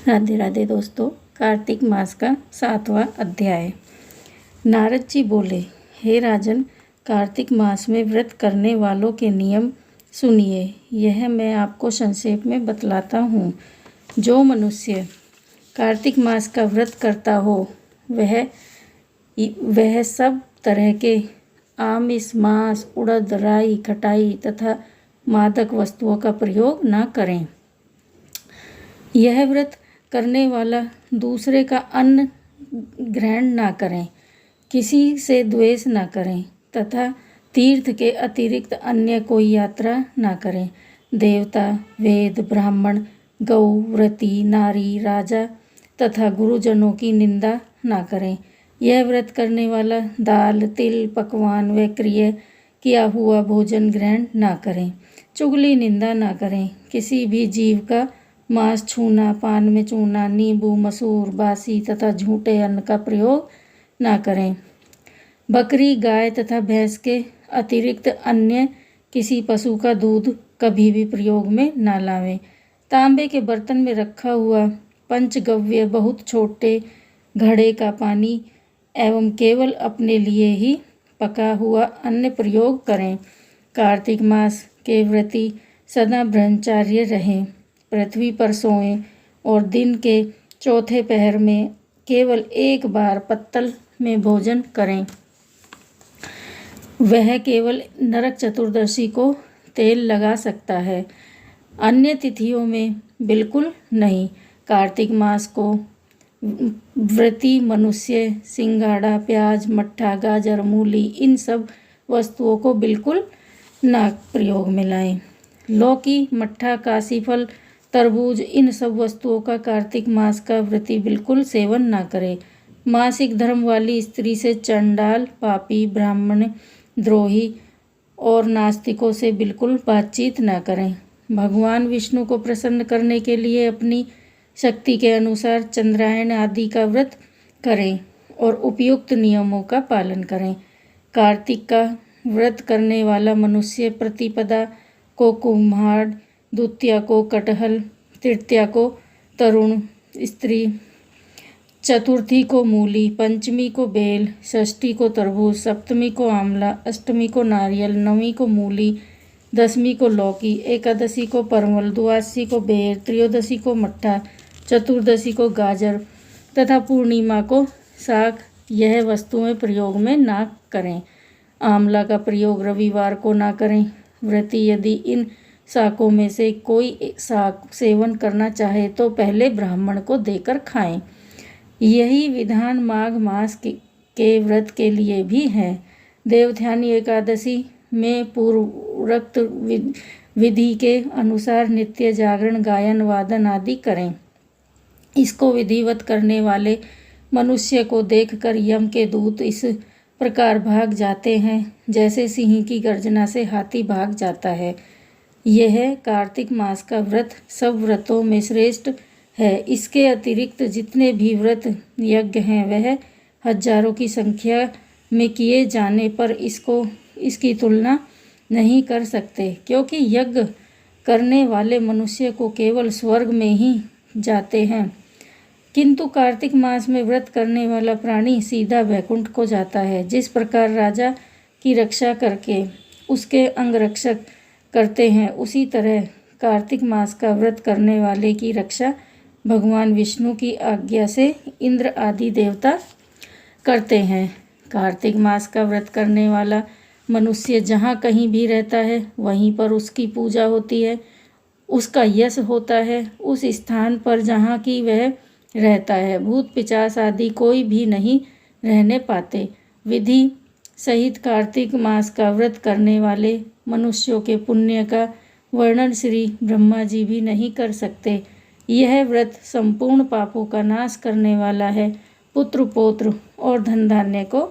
राधे राधे दोस्तों। कार्तिक मास का 7वां अध्याय। नारद जी बोले, हे राजन, कार्तिक मास में व्रत करने वालों के नियम सुनिए। यह मैं आपको संक्षेप में बतलाता हूँ। जो मनुष्य कार्तिक मास का व्रत करता हो वह सब तरह के आमिष, मांस, उड़द, राई, खटाई तथा मादक वस्तुओं का प्रयोग न करें। यह व्रत करने वाला दूसरे का अन्न ग्रहण न करें, किसी से द्वेष न करें तथा तीर्थ के अतिरिक्त अन्य कोई यात्रा न करें। देवता, वेद, ब्राह्मण, गौ, व्रती, नारी, राजा तथा गुरुजनों की निंदा न करें। यह व्रत करने वाला दाल, तिल, पकवान व क्रिय किया हुआ भोजन ग्रहण न करें। चुगली, निंदा न करें। किसी भी जीव का मांस छूना, पान में चूना, नींबू, मसूर, बासी तथा झूठे अन्न का प्रयोग न करें। बकरी, गाय तथा भैंस के अतिरिक्त अन्य किसी पशु का दूध कभी भी प्रयोग में न लावें। तांबे के बर्तन में रखा हुआ पंचगव्य बहुत छोटे घड़े का पानी एवं केवल अपने लिए ही पका हुआ अन्न प्रयोग करें। कार्तिक मास के व्रती सदा ब्रह्मचार्य रहें, पृथ्वी पर सोएं और दिन के चौथे पहर में केवल एक बार पत्तल में भोजन करें। वह केवल नरक चतुर्दशी को तेल लगा सकता है, अन्य तिथियों में बिल्कुल नहीं। कार्तिक मास को व्रती मनुष्य सिंगाड़ा, प्याज, मट्ठा, गाजर, मूली इन सब वस्तुओं को बिल्कुल ना प्रयोग में लाएं। लौकी, मट्ठा, काशीफल, तरबूज इन सब वस्तुओं का कार्तिक मास का व्रती बिल्कुल सेवन ना करे। मासिक धर्म वाली स्त्री से चंडाल, पापी, ब्राह्मण द्रोही और नास्तिकों से बिल्कुल बातचीत ना करें। भगवान विष्णु को प्रसन्न करने के लिए अपनी शक्ति के अनुसार चंद्रायण आदि का व्रत करें और उपयुक्त नियमों का पालन करें। कार्तिक का व्रत करने वाला मनुष्य प्रतिपदा को कुम्हाड़, द्वितीया को कटहल, तृतीया को तरुण स्त्री, चतुर्थी को मूली, पंचमी को बेल, षष्ठी को तरबूज, सप्तमी को आंवला, अष्टमी को नारियल, नवमी को मूली, दसवीं को लौकी, एकादशी को परवल, द्वादशी को बेर, त्रयोदशी को मट्ठा, चतुर्दशी को गाजर तथा पूर्णिमा को साग यह वस्तुएं प्रयोग में ना करें। आंवला का प्रयोग रविवार को ना करें। व्रती यदि इन शाकों में से कोई शाक सेवन करना चाहे तो पहले ब्राह्मण को देकर खाएं। यही विधान माघ मास के व्रत के लिए भी है। देवध्यानी एकादशी में पूर्वोक्त विधि के अनुसार नित्य जागरण, गायन, वादन आदि करें। इसको विधिवत करने वाले मनुष्य को देखकर यम के दूत इस प्रकार भाग जाते हैं जैसे सिंह की गर्जना से हाथी भाग जाता है। यह कार्तिक मास का व्रत सब व्रतों में श्रेष्ठ है। इसके अतिरिक्त जितने भी व्रत यज्ञ हैं वह हजारों की संख्या में किए जाने पर इसकी तुलना नहीं कर सकते, क्योंकि यज्ञ करने वाले मनुष्य को केवल स्वर्ग में ही जाते हैं, किंतु कार्तिक मास में व्रत करने वाला प्राणी सीधा वैकुंठ को जाता है। जिस प्रकार राजा की रक्षा करके उसके अंगरक्षक करते हैं, उसी तरह कार्तिक मास का व्रत करने वाले की रक्षा भगवान विष्णु की आज्ञा से इंद्र आदि देवता करते हैं। कार्तिक मास का व्रत करने वाला मनुष्य जहाँ कहीं भी रहता है वहीं पर उसकी पूजा होती है, उसका यश होता है। उस स्थान पर जहाँ की वह रहता है भूत पिशाच आदि कोई भी नहीं रहने पाते। विधि सहित कार्तिक मास का व्रत करने वाले मनुष्यों के पुण्य का वर्णन श्री ब्रह्मा जी भी नहीं कर सकते। यह व्रत संपूर्ण पापों का नाश करने वाला है, पुत्र पौत्र और धन धान्य को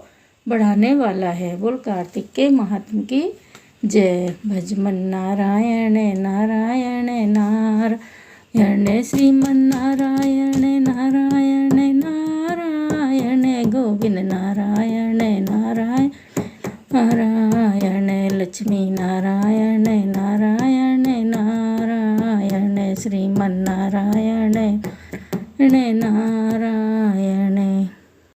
बढ़ाने वाला है। बोल कार्तिक के महात्म की जय। भजमन नारायण नारायण नारायण, श्रीमन नारायण नारायण नारायण, गोविंद नारायण नारायण नारायण, लक्ष्मी नारायण नारायण नारायण, श्रीमन नारायण नारायण।